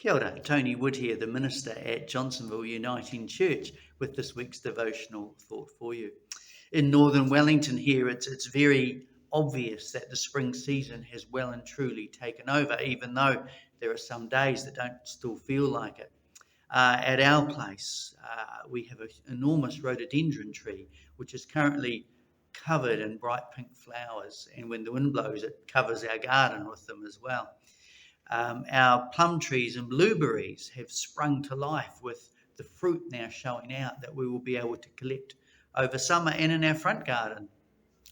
Kia ora, Tony Wood here, the minister at Johnsonville Uniting Church, with this week's devotional thought for you. In northern Wellington here, it's very obvious that the spring season has well and truly taken over, even though there are some days that don't still feel like it. At our place, we have an enormous rhododendron tree, which is currently covered in bright pink flowers, and when the wind blows, it covers our garden with them as well. Our plum trees and blueberries have sprung to life with the fruit now showing out that we will be able to collect over summer. And in our front garden,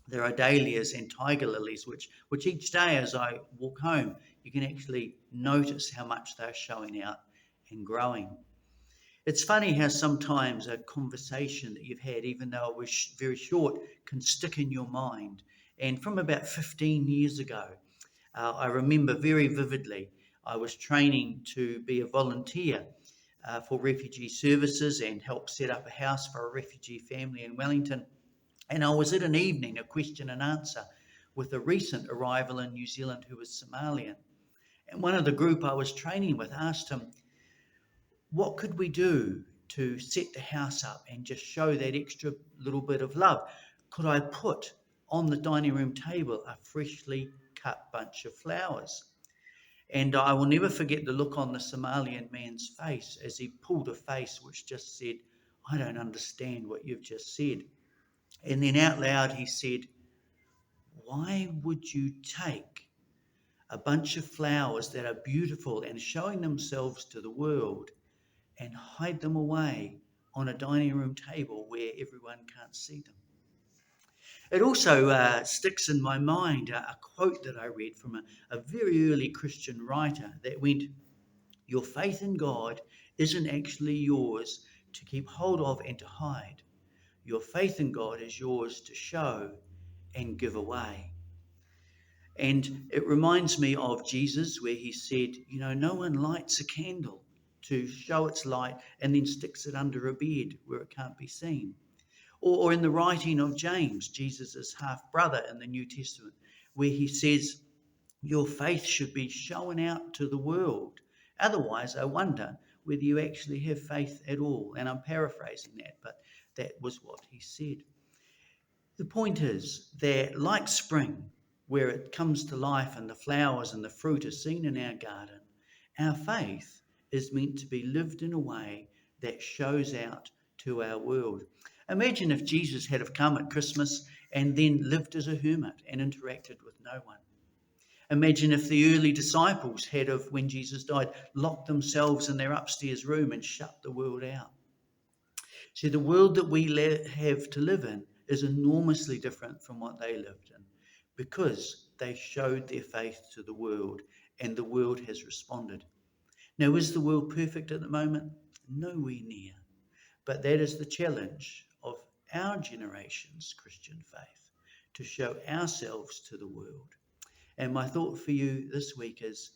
there are dahlias and tiger lilies, which each day as I walk home, you can actually notice how much they're showing out and growing. It's funny how sometimes a conversation that you've had, even though it was very short, can stick in your mind. And from about 15 years ago, I remember very vividly, I was training to be a volunteer for refugee services and help set up a house for a refugee family in Wellington. And I was at an evening, a question and answer, with a recent arrival in New Zealand who was Somalian. And one of the group I was training with asked him, what could we do to set the house up and just show that extra little bit of love? Could I put on the dining room table a freshly cut bunch of flowers? And I will never forget the look on the Somalian man's face as he pulled a face which just said, I don't understand what you've just said. And then out loud he said, why would you take a bunch of flowers that are beautiful and showing themselves to the world and hide them away on a dining room table where everyone can't see them? It also sticks in my mind a quote that I read from a very early Christian writer that went, your faith in God isn't actually yours to keep hold of and to hide. Your faith in God is yours to show and give away. And it reminds me of Jesus where he said, no one lights a candle to show its light and then sticks it under a bed where it can't be seen. Or in the writing of James, Jesus' half-brother in the New Testament, where he says, your faith should be shown out to the world. Otherwise, I wonder whether you actually have faith at all. And I'm paraphrasing that, but that was what he said. The point is that like spring, where it comes to life and the flowers and the fruit are seen in our garden, our faith is meant to be lived in a way that shows out to our world. Imagine if Jesus had have come at Christmas and then lived as a hermit and interacted with no one. Imagine if the early disciples had of, when Jesus died, locked themselves in their upstairs room and shut the world out. See, the world that we have to live in is enormously different from what they lived in because they showed their faith to the world and the world has responded. Now, is the world perfect at the moment? Nowhere near. But that is the challenge of our generation's Christian faith, to show ourselves to the world. And my thought for you this week is,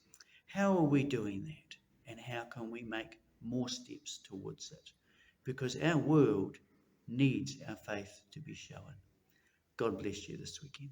how are we doing that? And how can we make more steps towards it? Because our world needs our faith to be shown. God bless you this weekend.